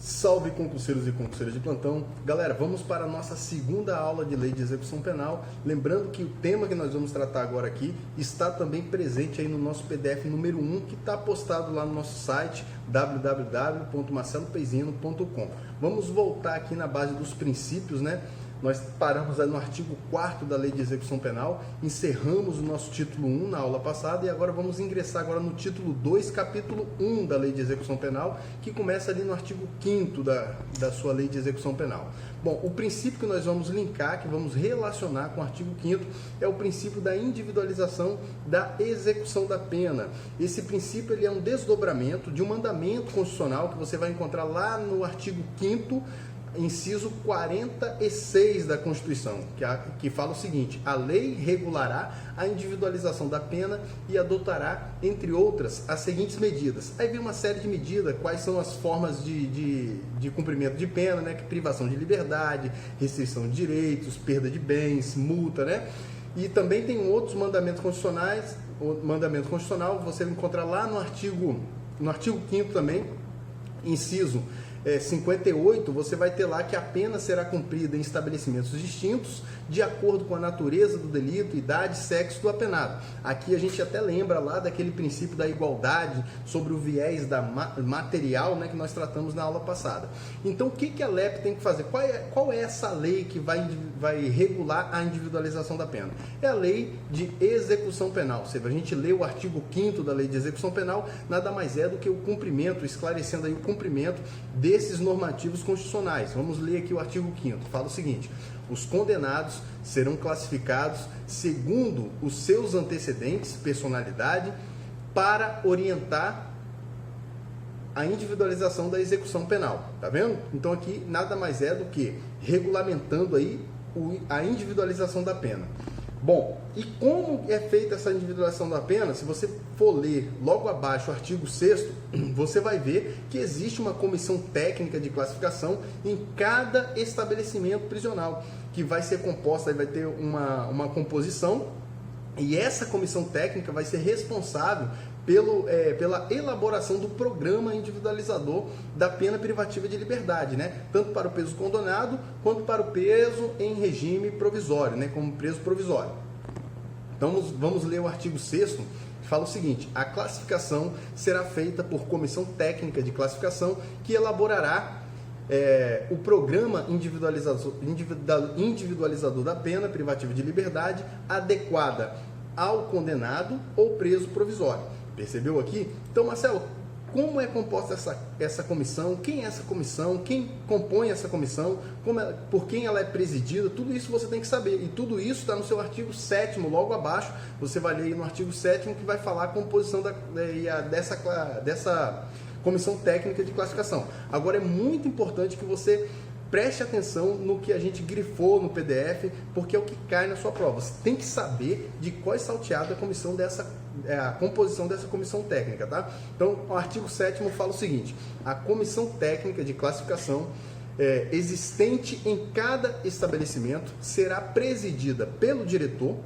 Salve concurseiros e concurseiras de plantão. Galera, vamos para a nossa segunda aula de lei de execução penal. Lembrando que o tema que nós vamos tratar agora aqui está também presente aí no nosso PDF número 1, que está postado lá no nosso site www.marcelopeisino.com. Vamos voltar aqui na base dos princípios, né? Nós paramos aí no artigo 4º da Lei de Execução Penal, encerramos o nosso título 1 na aula passada e agora vamos ingressar agora no título 2, capítulo 1 da Lei de Execução Penal, que começa ali no artigo 5º da sua Lei de Execução Penal. Bom, o princípio que nós vamos linkar, que vamos relacionar com o artigo 5º, é o princípio da individualização da execução da pena. Esse princípio ele é um desdobramento de um mandamento constitucional que você vai encontrar lá no artigo 5º, inciso 46 da Constituição, que fala o seguinte: a lei regulará a individualização da pena e adotará, entre outras, as seguintes medidas. Aí vem uma série de medidas, quais são as formas de cumprimento de pena, né? Privação de liberdade, restrição de direitos, perda de bens, multa, né? E também tem outros mandamentos constitucionais. O mandamento constitucional você vai encontrar lá no artigo 5º também, inciso 58, você vai ter lá que a pena será cumprida em estabelecimentos distintos, de acordo com a natureza do delito, idade, sexo do apenado. Aqui a gente até lembra lá daquele princípio da igualdade sobre o viés da material, né, que nós tratamos na aula passada. Então, o que a LEP tem que fazer? Qual é essa lei que vai regular a individualização da pena? É a Lei de Execução Penal. Se a gente lê o artigo 5º da Lei de Execução Penal, nada mais é do que o cumprimento, esclarecendo aí o cumprimento desses normativos constitucionais. Vamos ler aqui o artigo 5º, fala o seguinte: os condenados serão classificados segundo os seus antecedentes, personalidade, para orientar a individualização da execução penal. Tá vendo? Então aqui nada mais é do que regulamentando aí a individualização da pena. Bom, e como é feita essa individualização da pena? Se você for ler logo abaixo o artigo 6º, você vai ver que existe uma comissão técnica de classificação em cada estabelecimento prisional, que vai ser composta, vai ter uma composição, e essa comissão técnica vai ser responsável pela elaboração do programa individualizador da pena privativa de liberdade, né? Tanto para o preso condenado quanto para o preso em regime provisório, né? Como preso provisório. Então vamos ler o artigo 6º, que fala o seguinte: a classificação será feita por comissão técnica de classificação que elaborará o programa individualizador da pena privativa de liberdade adequada ao condenado ou preso provisório. Percebeu aqui? Então, Marcelo, como é composta essa comissão? Quem é essa comissão? Quem compõe essa comissão? Por quem ela é presidida? Tudo isso você tem que saber. E tudo isso está no seu artigo 7º, logo abaixo. Você vai ler aí no artigo 7º, que vai falar a composição dessa comissão técnica de classificação. Agora, é muito importante que você preste atenção no que a gente grifou no PDF, porque é o que cai na sua prova. Você tem que saber de qual é salteada a composição dessa comissão técnica, tá? Então, o artigo 7º fala o seguinte: a comissão técnica de classificação existente em cada estabelecimento será presidida pelo diretor,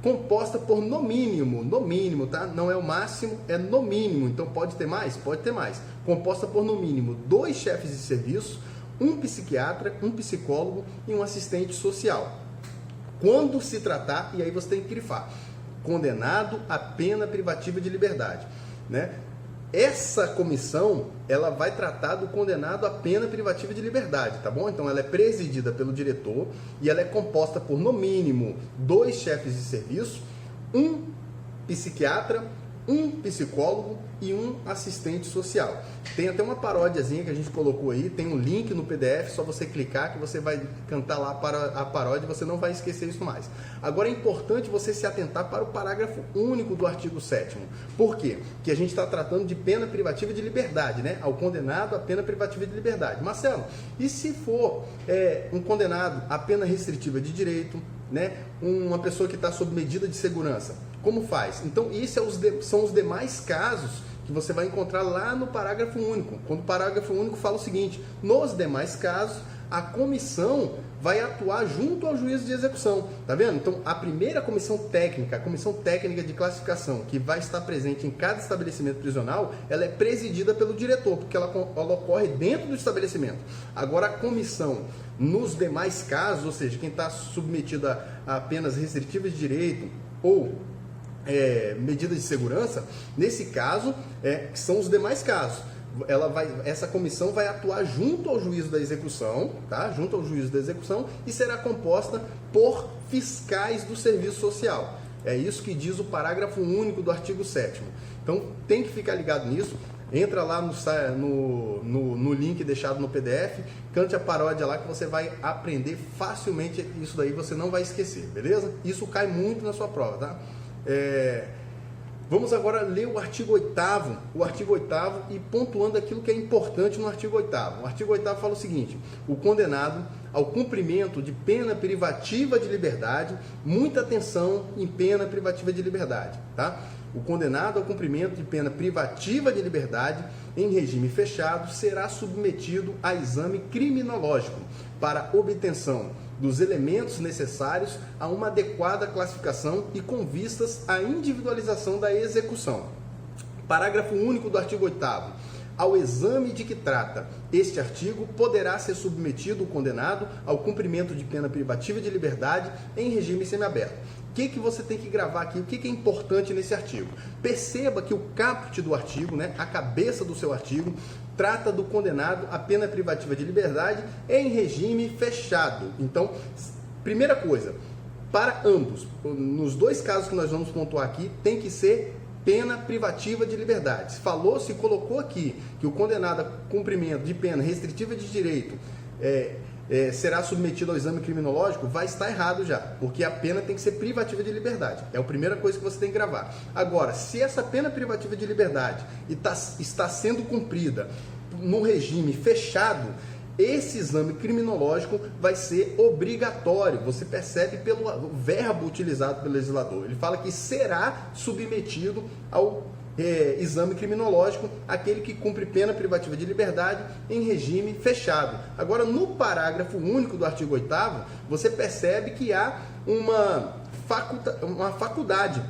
composta por no mínimo, tá? Não é o máximo, é no mínimo. Então, pode ter mais? Pode ter mais. Composta por no mínimo 2 chefes de serviço, um psiquiatra, um psicólogo e um assistente social. Quando se tratar, e aí você tem que grifar, condenado à pena privativa de liberdade, né? Essa comissão, ela vai tratar do condenado à pena privativa de liberdade, tá bom? Então ela é presidida pelo diretor e ela é composta por no mínimo 2 chefes de serviço, um psiquiatra, um psicólogo e um assistente social. Tem até uma paródiazinha que a gente colocou aí, tem um link no PDF, só você clicar que você vai cantar lá para a paródia e você não vai esquecer isso mais. Agora é importante você se atentar para o parágrafo único do artigo 7º. Por quê? Porque a gente está tratando de pena privativa de liberdade, né? Ao condenado a pena privativa de liberdade. Marcelo, e se for um condenado a pena restritiva de direito, né? Uma pessoa que está sob medida de segurança, como faz? Então, isso são os demais casos que você vai encontrar lá no parágrafo único. Quando o parágrafo único fala o seguinte: nos demais casos, a comissão vai atuar junto ao juízo de execução, tá vendo? Então, a primeira comissão técnica, a comissão técnica de classificação, que vai estar presente em cada estabelecimento prisional, ela é presidida pelo diretor, porque ela ocorre dentro do estabelecimento. Agora, a comissão, nos demais casos, ou seja, quem está submetido a penas restritivas de direito ou medidas de segurança, nesse caso, que são os demais casos, essa comissão vai atuar junto ao juízo da execução, tá? Junto ao juízo da execução, e será composta por fiscais do serviço social. É isso que diz o parágrafo único do artigo 7º. Então, tem que ficar ligado nisso. Entra lá no link deixado no PDF, cante a paródia lá que você vai aprender facilmente isso daí, você não vai esquecer, beleza? Isso cai muito na sua prova, tá? Vamos agora ler o artigo 8º, e pontuando aquilo que é importante no artigo 8º. O artigo 8º fala o seguinte: o condenado ao cumprimento de pena privativa de liberdade, muita atenção em pena privativa de liberdade, tá? O condenado ao cumprimento de pena privativa de liberdade em regime fechado será submetido a exame criminológico para obtenção dos elementos necessários a uma adequada classificação e com vistas à individualização da execução. Parágrafo único do artigo 8º. Ao exame de que trata este artigo, poderá ser submetido o condenado ao cumprimento de pena privativa de liberdade em regime semiaberto. O que você tem que gravar aqui? O que é importante nesse artigo? Perceba que o caput do artigo, né, a cabeça do seu artigo, trata do condenado à pena privativa de liberdade em regime fechado. Então, primeira coisa, para ambos, nos dois casos que nós vamos pontuar aqui, tem que ser pena privativa de liberdade. Se colocou aqui que o condenado a cumprimento de pena restritiva de direito será submetido ao exame criminológico, vai estar errado já, porque a pena tem que ser privativa de liberdade. É a primeira coisa que você tem que gravar. Agora, se essa pena privativa de liberdade está sendo cumprida no regime fechado, esse exame criminológico vai ser obrigatório. Você percebe pelo verbo utilizado pelo legislador. Ele fala que será submetido ao exame criminológico aquele que cumpre pena privativa de liberdade em regime fechado. Agora, no parágrafo único do artigo 8º, você percebe que há uma faculdade,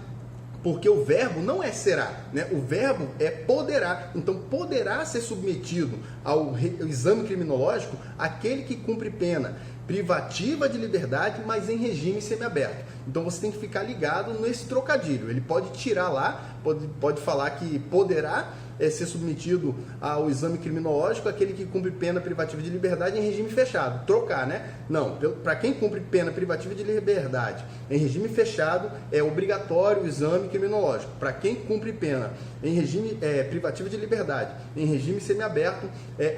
porque o verbo não é será, né? O verbo é poderá. Então, poderá ser submetido ao exame criminológico aquele que cumpre pena privativa de liberdade, mas em regime semiaberto. Então, você tem que ficar ligado nesse trocadilho. Ele pode tirar lá, pode falar que poderá ser submetido ao exame criminológico aquele que cumpre pena privativa de liberdade em regime fechado. Trocar, né? Não, para quem cumpre pena privativa de liberdade em regime fechado, é obrigatório o exame criminológico. Para quem cumpre pena em regime privativa de liberdade em regime semiaberto,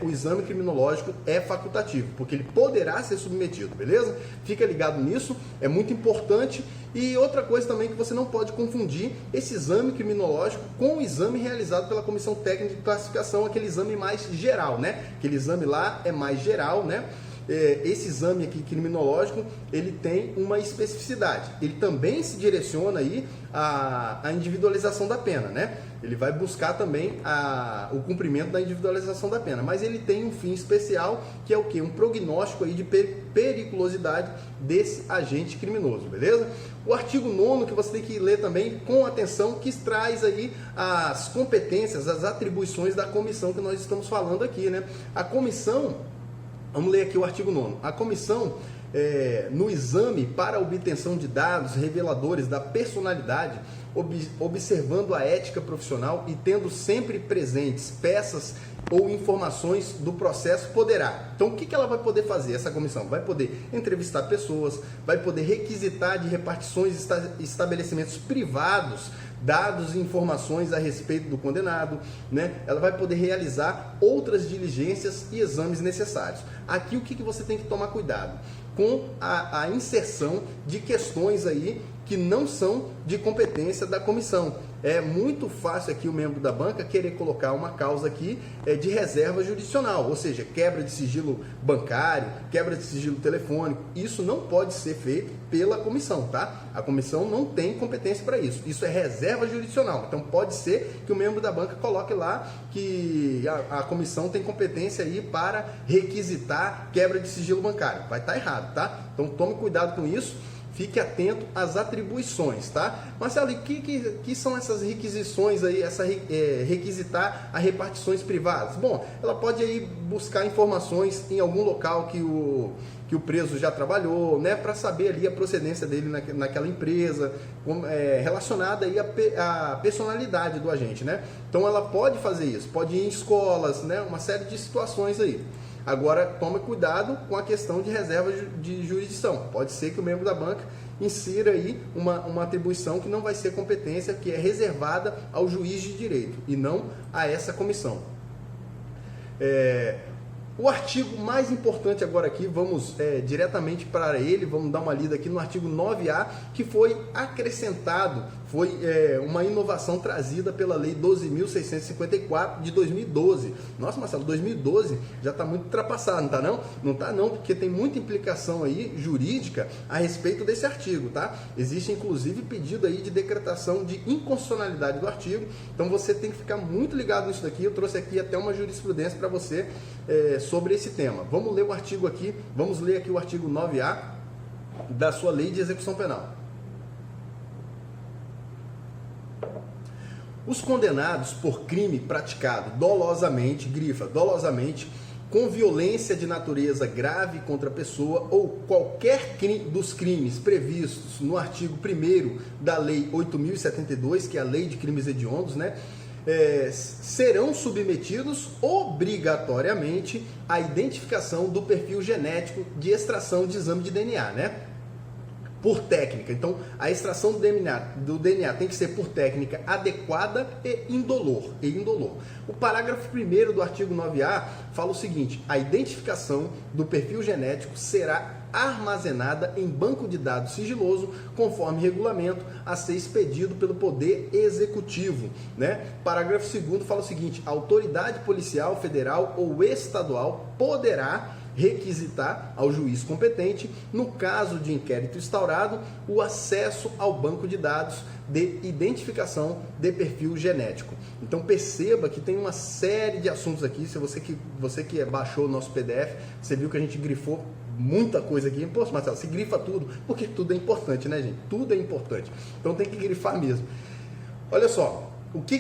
o exame criminológico é facultativo, porque ele poderá ser submetido, beleza? Fica ligado nisso, é muito importante. E outra coisa também que você não pode confundir esse exame criminológico com o exame realizado pela Comissão Técnica de Classificação, aquele exame mais geral, né? Aquele exame lá é mais geral, né? Esse exame aqui criminológico, ele tem uma especificidade. Ele também se direciona aí à individualização da pena, né? Ele vai buscar também o cumprimento da individualização da pena, mas ele tem um fim especial, que é o quê? Um prognóstico aí de periculosidade desse agente criminoso, beleza? O artigo 9º, que você tem que ler também com atenção, que traz aí as competências, as atribuições da comissão que nós estamos falando aqui, né? A comissão, vamos ler aqui o artigo 9º. A comissão, no exame para obtenção de dados reveladores da personalidade, observando a ética profissional e tendo sempre presentes peças ou informações do processo, poderá. Então, o que ela vai poder fazer, essa comissão? Vai poder entrevistar pessoas, vai poder requisitar de repartições e estabelecimentos privados dados e informações a respeito do condenado, né? Ela vai poder realizar outras diligências e exames necessários. Aqui, o que você tem que tomar cuidado? Com a inserção de questões aí que não são de competência da comissão. é muito fácil aqui o membro da banca querer colocar uma causa aqui de reserva jurisdicional, ou seja, quebra de sigilo bancário, quebra de sigilo telefônico. Isso não pode ser feito pela comissão, tá? A comissão não tem competência para isso. Isso é reserva jurisdicional. Então pode ser que o membro da banca coloque lá que a comissão tem competência aí para requisitar quebra de sigilo bancário. Vai estar errado, tá? Então tome cuidado com isso. Fique atento às atribuições, tá? Marcelo, e que são essas requisições aí, requisitar a repartições privadas? Bom, ela pode aí buscar informações em algum local que o preso já trabalhou, né? Para saber ali a procedência dele naquela empresa, relacionada aí à personalidade do agente, né? Então ela pode fazer isso, pode ir em escolas, né? Uma série de situações aí. Agora, tome cuidado com a questão de reserva de jurisdição. Pode ser que o membro da banca insira aí uma atribuição que não vai ser competência, que é reservada ao juiz de direito e não a essa comissão. O artigo mais importante agora aqui, vamos diretamente para ele, vamos dar uma lida aqui no artigo 9A, que foi acrescentado, foi uma inovação trazida pela Lei 12.654 de 2012. Nossa, Marcelo, 2012 já está muito ultrapassado, não está não? Não está não, porque tem muita implicação aí jurídica a respeito desse artigo, tá? Existe inclusive pedido aí de decretação de inconstitucionalidade do artigo, então você tem que ficar muito ligado nisso daqui. Eu trouxe aqui até uma jurisprudência para você sobre esse tema. Vamos ler o artigo aqui, vamos ler aqui o artigo 9A da sua Lei de Execução Penal. Os condenados por crime praticado dolosamente, grifa, dolosamente, com violência de natureza grave contra a pessoa ou qualquer dos crimes previstos no artigo 1º da Lei 8.072, que é a Lei de Crimes Hediondos, né? Serão submetidos obrigatoriamente à identificação do perfil genético de extração de exame de DNA, né? Por técnica. Então, a extração do DNA tem que ser por técnica adequada e indolor. O parágrafo 1º do artigo 9A fala o seguinte: a identificação do perfil genético será armazenada em banco de dados sigiloso, conforme regulamento a ser expedido pelo Poder Executivo, né? Parágrafo 2º fala o seguinte: a autoridade policial federal ou estadual poderá requisitar ao juiz competente, no caso de inquérito instaurado, o acesso ao banco de dados de identificação de perfil genético. Então perceba que tem uma série de assuntos aqui. Se você que baixou o nosso PDF, você viu que a gente grifou muita coisa aqui. Poxa, Marcelo, você grifa tudo, porque tudo é importante, né, gente? Tudo é importante. Então tem que grifar mesmo. Olha só, o que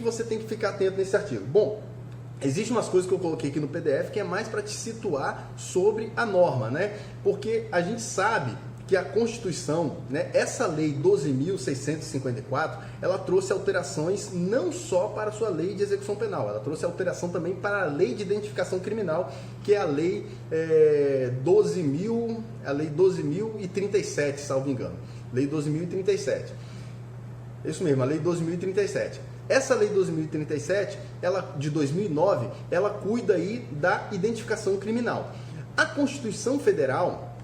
você tem que ficar atento nesse artigo? Bom, existem umas coisas que eu coloquei aqui no PDF que é mais para te situar sobre a norma, né? Porque a gente sabe que a Constituição, né, essa Lei 12.654, ela trouxe alterações não só para a sua Lei de Execução Penal, ela trouxe alteração também para a Lei de Identificação Criminal, que é a Lei 12.037, salvo engano. Lei 12.037. Isso mesmo, a Lei 12.037. Essa Lei 12.037, ela, de 2009, ela cuida aí da identificação criminal. A Constituição Federal,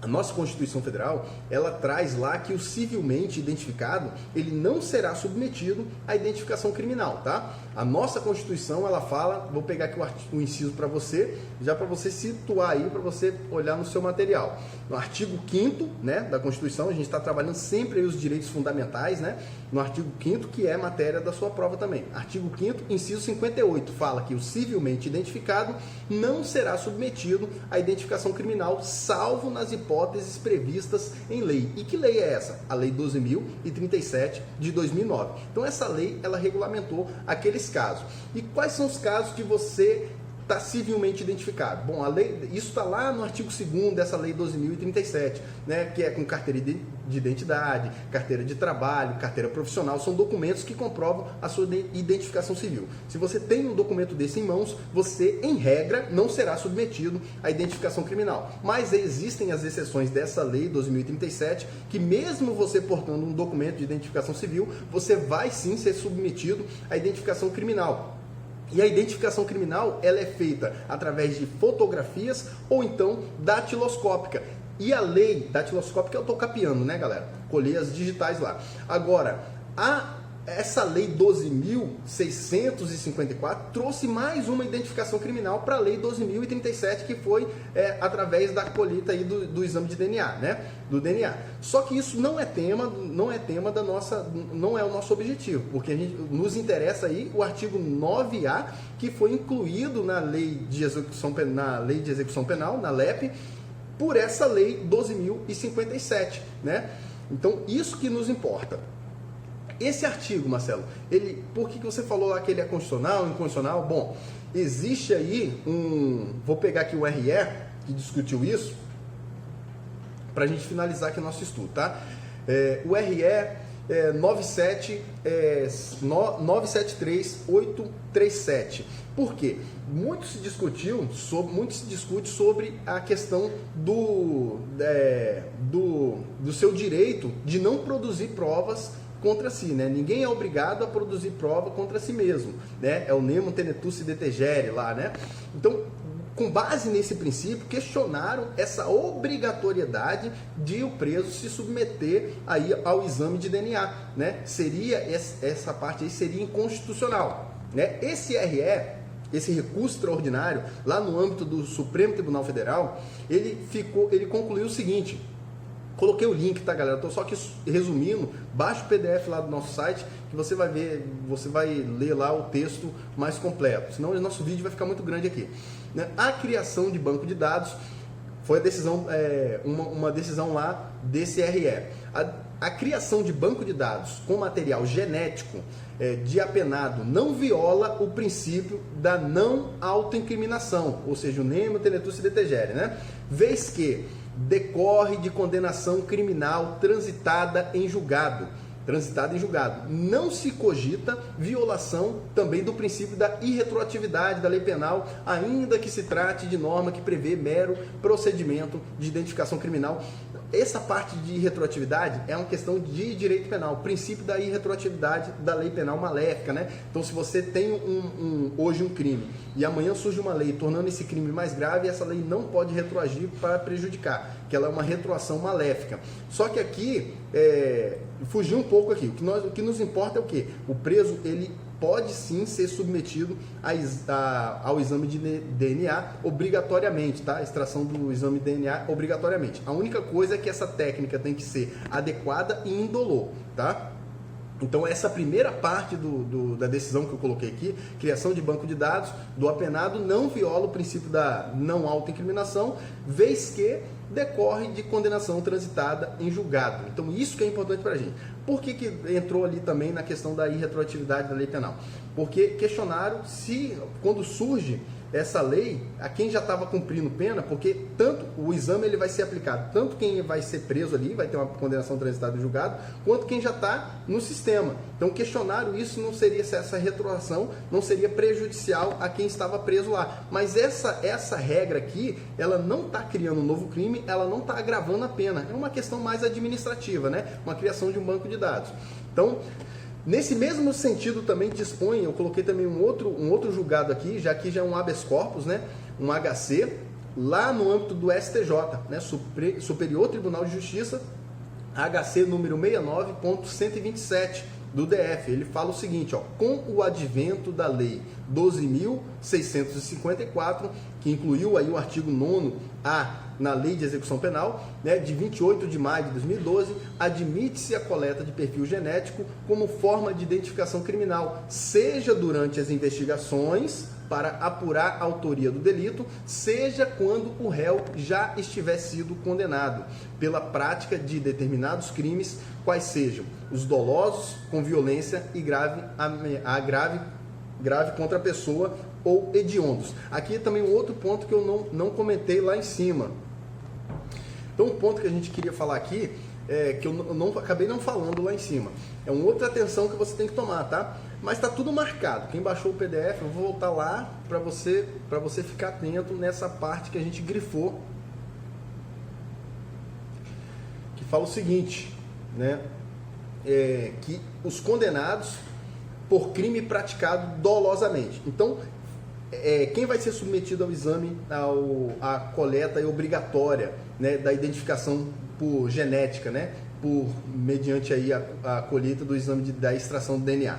a nossa Constituição Federal, ela traz lá que o civilmente identificado, ele não será submetido à identificação criminal, tá? A nossa Constituição, ela fala, vou pegar aqui o inciso para você, já para você situar aí, para você olhar no seu material. No artigo 5º, né, da Constituição, a gente está trabalhando sempre aí os direitos fundamentais, né? No artigo 5º, que é matéria da sua prova também. Artigo 5º, inciso 58, fala que o civilmente identificado não será submetido à identificação criminal, salvo nas hipóteses previstas em lei. E que lei é essa? A Lei 12.037 de 2009. Então essa lei, ela regulamentou aqueles casos. E quais são os casos que você está civilmente identificado? Bom, a lei, isso está lá no artigo 2º dessa Lei 12.037, né, que é com carteira de identidade, carteira de trabalho, carteira profissional, são documentos que comprovam a sua identificação civil. Se você tem um documento desse em mãos, você, em regra, não será submetido à identificação criminal. Mas existem as exceções dessa Lei 12.037, que mesmo você portando um documento de identificação civil, você vai sim ser submetido à identificação criminal. E a identificação criminal, ela é feita através de fotografias ou então datiloscópica. E a lei datiloscópica eu estou capeando, né, galera? Colhei as digitais lá. Agora, Essa lei 12.654 trouxe mais uma identificação criminal para a lei 12.037, que foi através da colheita aí do exame de DNA, né? Do DNA. Só que isso não é tema da nossa, não é o nosso objetivo, porque nos interessa aí o artigo 9A, que foi incluído na lei de execução penal, na LEP, por essa lei 12.057, né? Então, isso que nos importa. Esse artigo, Marcelo, por que você falou lá que ele é constitucional, inconstitucional? Bom, existe aí vou pegar aqui o RE, que discutiu isso, para a gente finalizar aqui o nosso estudo, tá? O RE 973837. Por quê? Muito se discute sobre a questão do seu direito de não produzir provas contra si, né? Ninguém é obrigado a produzir prova contra si mesmo, né? É o nemo tenetusse detegere lá, né? Então, com base nesse princípio, questionaram essa obrigatoriedade de o preso se submeter aí ao exame de DNA, né? Essa parte aí seria inconstitucional, né? Esse recurso extraordinário, lá no âmbito do Supremo Tribunal Federal, ele concluiu o seguinte. Coloquei o link, tá, galera? Estou só aqui resumindo. Baixa o PDF lá do nosso site que você vai ver, você vai ler lá o texto mais completo. Senão o nosso vídeo vai ficar muito grande aqui. A criação de banco de dados foi a decisão, uma decisão lá desse RE. A criação de banco de dados com material genético de apenado não viola o princípio da não autoincriminação, ou seja, o nemo tenetusse detegere, né? Vez que decorre de condenação criminal transitada em julgado. Não se cogita violação também do princípio da irretroatividade da lei penal, ainda que se trate de norma que prevê mero procedimento de identificação criminal. Essa parte de irretroatividade é uma questão de direito penal, o princípio da irretroatividade da lei penal maléfica, né? Então, se você tem hoje um crime e amanhã surge uma lei tornando esse crime mais grave, essa lei não pode retroagir para prejudicar, que ela é uma retroação maléfica. Só que aqui, fugir um pouco aqui, o que nos importa é o quê? O preso, ele pode sim ser submetido ao exame de DNA obrigatoriamente, tá? A extração do exame de DNA obrigatoriamente. A única coisa é que essa técnica tem que ser adequada e indolor, tá? Então, essa primeira parte da decisão que eu coloquei aqui, criação de banco de dados do apenado, não viola o princípio da não autoincriminação, vez que decorre de condenação transitada em julgado. Então, isso que é importante para a gente. Por que entrou ali também na questão da irretroatividade da lei penal? Porque questionaram se, quando surge essa lei, a quem já estava cumprindo pena, porque tanto o exame ele vai ser aplicado, tanto quem vai ser preso ali, vai ter uma condenação transitada em julgado, quanto quem já está no sistema. Então questionaram isso, não seria se essa retroação não seria prejudicial a quem estava preso lá. Mas essa regra aqui, ela não está criando um novo crime, ela não está agravando a pena. É uma questão mais administrativa, né? Uma criação de um banco de dados. Então, nesse mesmo sentido também dispõe, eu coloquei também um outro julgado aqui, já que já é um habeas corpus, né? Um HC, lá no âmbito do STJ, né? Superior Tribunal de Justiça, HC número 69.127 do DF. Ele fala o seguinte, ó, com o advento da lei 12.654, que incluiu aí o artigo 9A na Lei de Execução Penal, né, de 28 de maio de 2012, admite-se a coleta de perfil genético como forma de identificação criminal, seja durante as investigações para apurar a autoria do delito, seja quando o réu já estiver sido condenado pela prática de determinados crimes, quais sejam os dolosos, com violência e grave contra a pessoa ou hediondos. Aqui também um outro ponto que eu não comentei lá em cima. Então, um ponto que a gente queria falar aqui, que eu acabei não falando lá em cima, é uma outra atenção que você tem que tomar, tá? Mas está tudo marcado. Quem baixou o PDF, eu vou voltar lá para você ficar atento nessa parte que a gente grifou, que fala o seguinte, né? Que os condenados por crime praticado dolosamente. Então, quem vai ser submetido ao exame, à coleta obrigatória, né, da identificação por genética, né, mediante aí a colheita do exame da extração do DNA.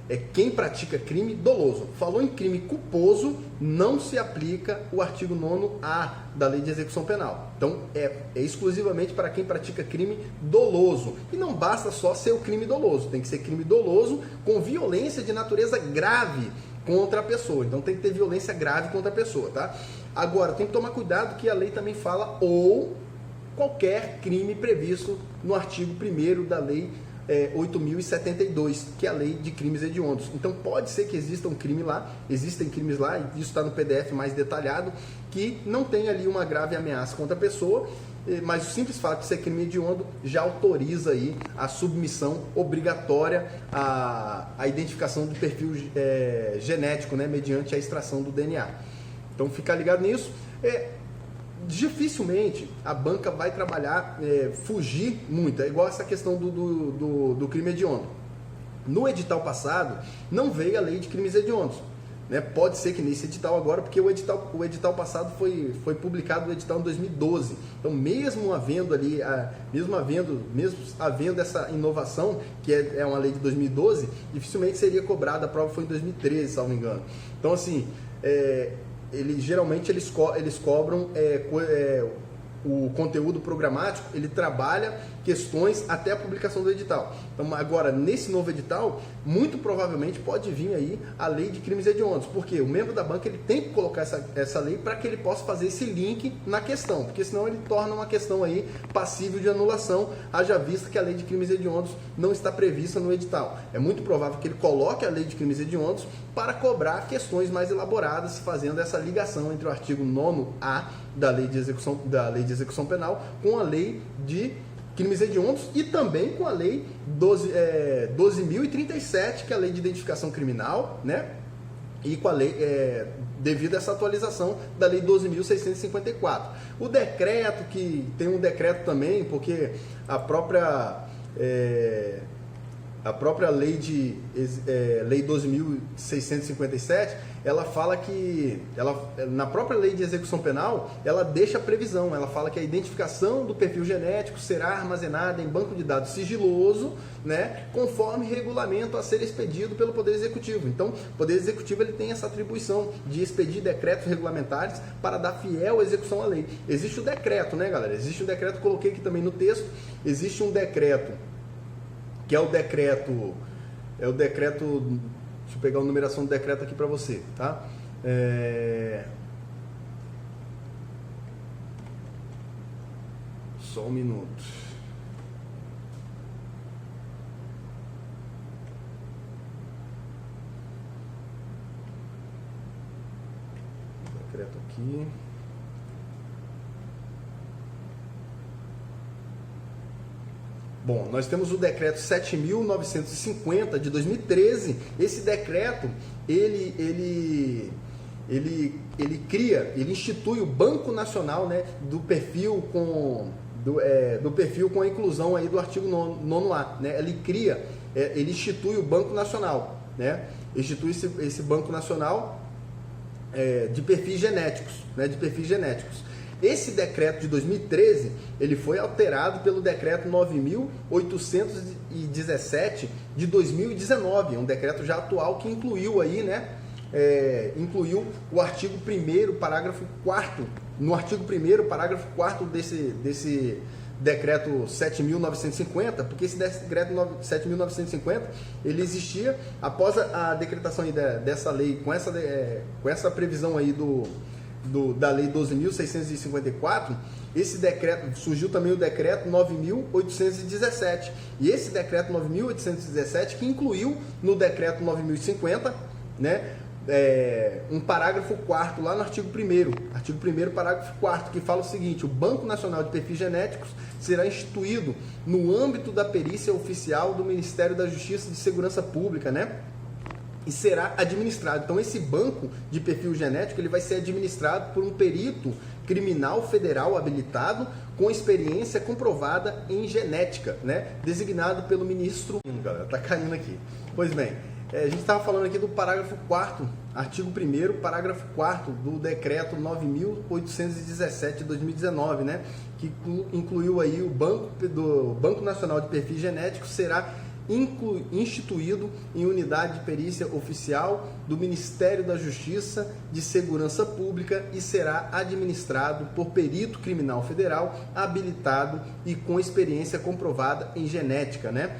É quem pratica crime doloso. Falou em crime culposo, não se aplica o artigo 9º-A da Lei de Execução Penal. Então, é exclusivamente para quem pratica crime doloso. E não basta só ser o crime doloso, tem que ser crime doloso com violência de natureza grave contra a pessoa. Então, tem que ter violência grave contra a pessoa, tá? Agora, tem que tomar cuidado que a lei também fala ou qualquer crime previsto no artigo 1º da Lei 8.072, que é a Lei de Crimes Hediondos. Então pode ser que exista um crime lá, existem crimes lá, e isso está no PDF mais detalhado, que não tem ali uma grave ameaça contra a pessoa, mas o simples fato de ser crime hediondo já autoriza aí a submissão obrigatória à identificação do perfil genético, né, mediante a extração do DNA. Então fica ligado nisso. Dificilmente a banca vai trabalhar, fugir muito, é igual essa questão do crime hediondo. No edital passado não veio a lei de crimes hediondos, né? Pode ser que nesse edital agora, porque o edital passado foi publicado no edital em 2012, então mesmo havendo essa inovação, que é uma lei de 2012, dificilmente seria cobrada, a prova foi em 2013, se não me engano. Então assim, geralmente eles cobram o conteúdo programático, ele trabalha questões até a publicação do edital. Então, agora, nesse novo edital, muito provavelmente pode vir aí a lei de crimes hediondos, porque o membro da banca ele tem que colocar essa lei para que ele possa fazer esse link na questão, porque senão ele torna uma questão aí passível de anulação, haja vista que a lei de crimes hediondos não está prevista no edital. É muito provável que ele coloque a lei de crimes hediondos para cobrar questões mais elaboradas, fazendo essa ligação entre o artigo 9º-A da Lei de Execução Penal com a Lei de Crimes Hediondos e também com a Lei 12.037, que é a Lei de Identificação Criminal, né? E com a lei, devido a essa atualização da Lei 12.654. O decreto, que tem um decreto também, porque a própria lei 12.657, ela fala que, na própria lei de execução penal, ela deixa a previsão, ela fala que a identificação do perfil genético será armazenada em banco de dados sigiloso, né, conforme regulamento a ser expedido pelo Poder Executivo. Então, o Poder Executivo ele tem essa atribuição de expedir decretos regulamentares para dar fiel execução à lei. Existe o decreto, né, galera? Existe um decreto, coloquei aqui também no texto, existe um decreto, que é o decreto, deixa eu pegar a numeração do decreto aqui para você, tá? Só um minuto. Decreto aqui. Bom, nós temos o decreto 7.950 de 2013. Esse decreto, ele institui o Banco Nacional, né, do perfil com a inclusão aí do artigo 9º-A, né? Ele institui o Banco Nacional, né? Institui esse Banco Nacional de perfis genéticos, né? De perfis genéticos. Esse decreto de 2013, ele foi alterado pelo decreto 9.817 de 2019, um decreto já atual que incluiu aí, né, incluiu o artigo 1º, parágrafo 4º, no artigo 1º, parágrafo 4º desse decreto 7.950, porque esse decreto 7.950, ele existia após a decretação aí dessa lei, com essa previsão aí da Lei 12.654, esse decreto, surgiu também o decreto 9.817, e esse decreto 9.817 que incluiu no decreto 9.050, né, um parágrafo 4º lá no artigo 1º, parágrafo 4º, que fala o seguinte: o Banco Nacional de Perfis Genéticos será instituído no âmbito da perícia oficial do Ministério da Justiça e de Segurança Pública, né? E será administrado. Então, esse banco de perfil genético ele vai ser administrado por um perito criminal federal habilitado com experiência comprovada em genética, né? Designado pelo ministro... Galera, tá caindo aqui. Pois bem, a gente estava falando aqui do parágrafo 4º artigo 1º, parágrafo 4º do decreto 9.817 de 2019, né, que incluiu aí o Banco Nacional de Perfis Genéticos, será instituído em unidade de perícia oficial do Ministério da Justiça de Segurança Pública e será administrado por perito criminal federal habilitado e com experiência comprovada em genética, né?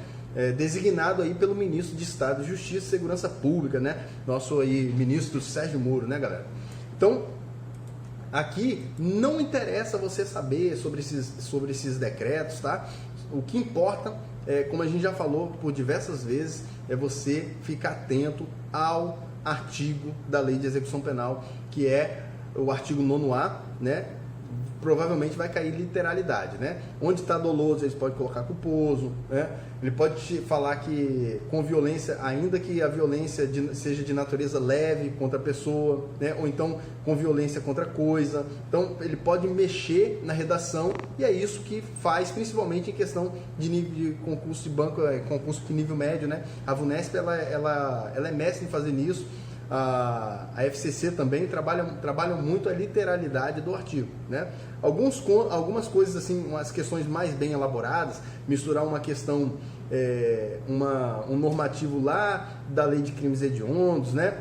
Designado aí pelo ministro de Estado de Justiça e Segurança Pública, né? Nosso aí ministro Sérgio Moro, né, galera? Então, aqui não interessa você saber sobre esses decretos, tá? O que importa, como a gente já falou por diversas vezes, é você ficar atento ao artigo da Lei de Execução Penal, que é o artigo 9º, né? Provavelmente vai cair literalidade, né? Onde está doloso, eles podem colocar culposo, né? Ele pode te falar que com violência, ainda que a violência seja de natureza leve contra a pessoa, né? Ou então com violência contra coisa. Então ele pode mexer na redação e é isso que faz, principalmente em questão de nível de concurso de banco, concurso de nível médio, né? A VUNESP ela é mestre em fazer nisso. A FCC também trabalham muito a literalidade do artigo, né? Algumas coisas assim, umas questões mais bem elaboradas, misturar uma questão, um normativo lá da Lei de Crimes Hediondos, né?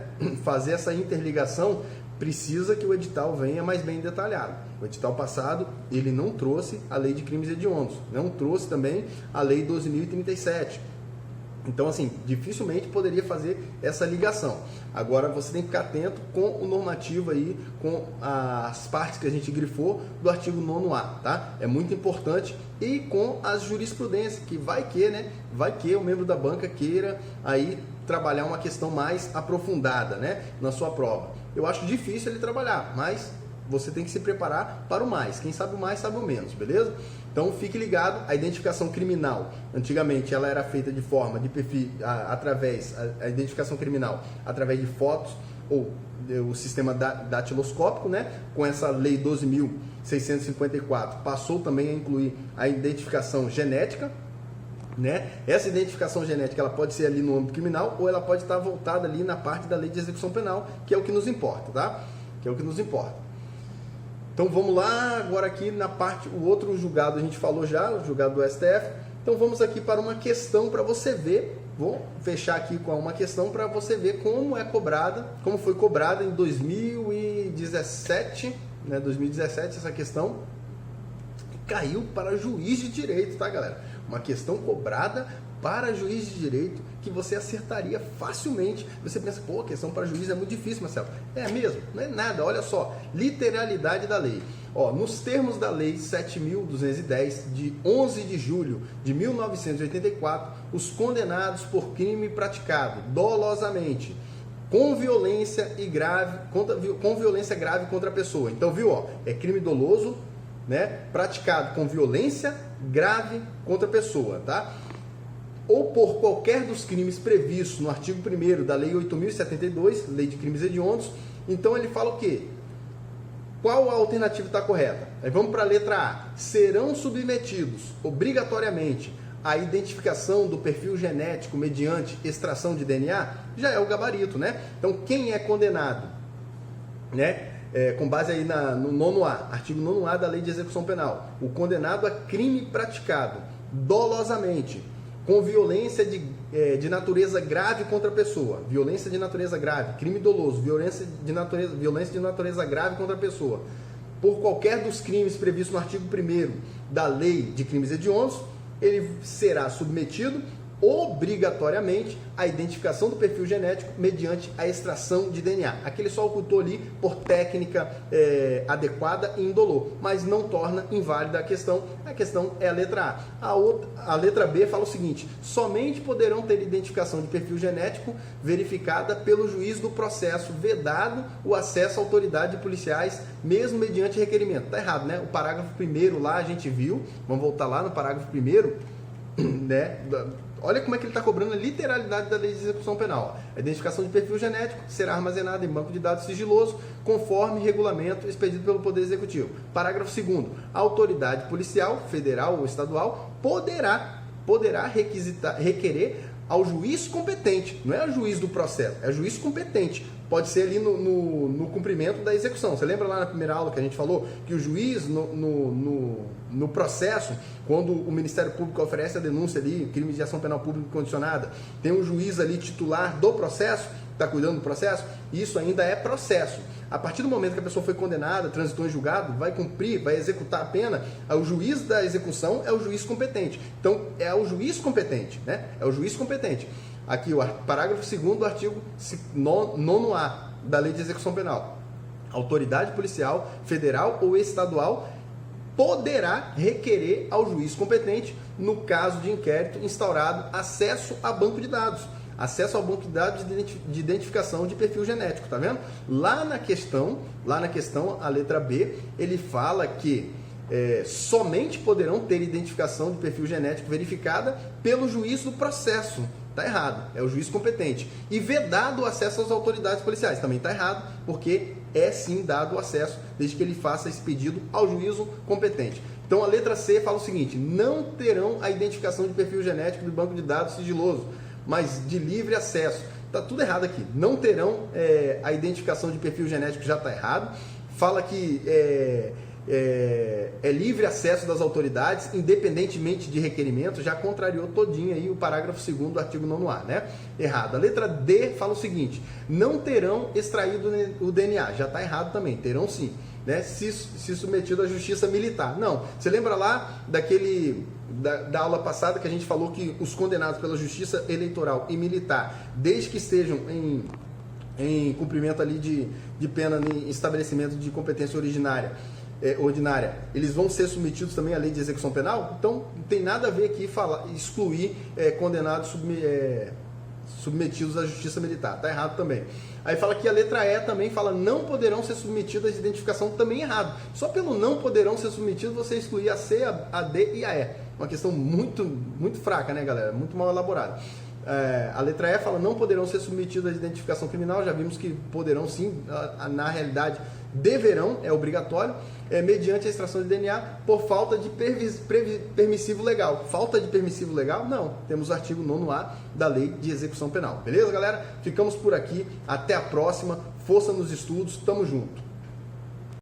Fazer essa interligação, precisa que o edital venha mais bem detalhado. O edital passado, ele não trouxe a Lei de Crimes Hediondos, não trouxe também a Lei 12.037. Então, assim, dificilmente poderia fazer essa ligação. Agora, você tem que ficar atento com o normativo aí, com as partes que a gente grifou do artigo 9º, tá? É muito importante. E com as jurisprudências, que vai que, né? Vai que o membro da banca queira aí trabalhar uma questão mais aprofundada, né? Na sua prova. Eu acho difícil ele trabalhar, mas você tem que se preparar para o mais. Quem sabe o mais, sabe o menos, beleza? Então fique ligado, a identificação criminal, antigamente ela era feita de forma de perfil, a identificação criminal através de fotos ou o sistema datiloscópico, né? Com essa lei 12.654 passou também a incluir a identificação genética, né? Essa identificação genética ela pode ser ali no âmbito criminal ou ela pode estar voltada ali na parte da Lei de Execução Penal, que é o que nos importa, tá? Que é o que nos importa. Então vamos lá, agora aqui na parte, o outro julgado a gente falou já, o julgado do STF. Então vamos aqui para uma questão para você ver, vou fechar aqui com uma questão para você ver como foi cobrada em 2017, né, 2017 essa questão caiu para juiz de direito, tá, galera? Uma questão cobrada para juiz de direito que você acertaria facilmente. Você pensa, pô, a questão para juiz é muito difícil, Marcelo. É mesmo? Não é nada. Olha só, literalidade da lei. Ó, nos termos da Lei 7.210, de 11 de julho de 1984, os condenados por crime praticado dolosamente, com violência grave contra a pessoa. Então, viu? Ó, é crime doloso, né, praticado com violência grave contra a pessoa, tá? Ou por qualquer dos crimes previstos no artigo 1º da Lei 8.072, Lei de Crimes Hediondos. Então ele fala o quê? Qual a alternativa está correta? Aí vamos para a letra A. Serão submetidos obrigatoriamente à identificação do perfil genético mediante extração de DNA? Já é o gabarito, né? Então quem é condenado, né? Com base aí no 9º, artigo 9º da Lei de Execução Penal, o condenado a crime praticado dolosamente, com violência de natureza grave contra a pessoa, violência de natureza grave, crime doloso, violência de natureza grave contra a pessoa, por qualquer dos crimes previstos no artigo 1º da Lei de Crimes Hediondos, ele será submetido obrigatoriamente à identificação do perfil genético mediante a extração de DNA. Aqui ele só ocultou ali por técnica adequada e indolor, mas não torna inválida a questão é a letra A. A letra B fala o seguinte: somente poderão ter identificação de perfil genético verificada pelo juiz do processo, vedado o acesso à autoridade de policiais, mesmo mediante requerimento. Tá errado, né? O parágrafo 1º lá a gente viu, vamos voltar lá no parágrafo 1º, né? Olha como é que ele está cobrando a literalidade da Lei de Execução Penal. A identificação de perfil genético será armazenada em banco de dados sigiloso, conforme regulamento expedido pelo Poder Executivo. Parágrafo 2º. A autoridade policial, federal ou estadual, poderá requerer ao juiz competente, não é ao juiz do processo, é ao juiz competente, pode ser ali no cumprimento da execução. Você lembra lá na primeira aula que a gente falou que o juiz no processo, quando o Ministério Público oferece a denúncia ali, crime de ação penal pública condicionada, tem um juiz ali titular do processo, está cuidando do processo, isso ainda é processo. A partir do momento que a pessoa foi condenada, transitou em julgado, vai cumprir, vai executar a pena, o juiz da execução é o juiz competente. Então, é o juiz competente, né? É o juiz competente. Aqui, o parágrafo 2º do artigo 9A da Lei de Execução Penal. Autoridade policial, federal ou estadual poderá requerer ao juiz competente, no caso de inquérito instaurado, acesso a banco de dados. Acesso ao banco de dados de identificação de perfil genético, tá vendo? Lá na questão, a letra B, ele fala que somente poderão ter identificação de perfil genético verificada pelo juiz do processo. Tá errado, é o juiz competente. E vedado o acesso às autoridades policiais, também tá errado, porque é sim dado o acesso, desde que ele faça esse pedido ao juízo competente. Então a letra C fala o seguinte: não terão a identificação de perfil genético do banco de dados sigiloso, mas de livre acesso. Tá tudo errado aqui. Não terão a identificação de perfil genético, já está errado. Fala que é livre acesso das autoridades, independentemente de requerimento, já contrariou todinho aí o parágrafo 2º do artigo 9A, né? Errado. A letra D fala o seguinte: não terão extraído o DNA, já está errado também, terão sim, né? Se submetido à justiça militar. Não, você lembra lá da aula passada que a gente falou que os condenados pela justiça eleitoral e militar, desde que estejam em cumprimento ali de pena em estabelecimento de competência ordinária, eles vão ser submetidos também à lei de execução penal? Então, não tem nada a ver aqui excluir condenados submetidos à justiça militar. Está errado também. Aí fala que a letra E também fala não poderão ser submetidos à identificação, também errado. Só pelo não poderão ser submetidos, você excluir a C, a D e a E. Uma questão muito, muito fraca, né, galera? Muito mal elaborada. A letra E fala não poderão ser submetidos à identificação criminal, já vimos que poderão sim, na realidade deverão, é obrigatório, mediante a extração de DNA por falta de permissivo legal. Falta de permissivo legal? Não. Temos o artigo 9A da Lei de Execução Penal. Beleza, galera? Ficamos por aqui. Até a próxima. Força nos estudos. Tamo junto.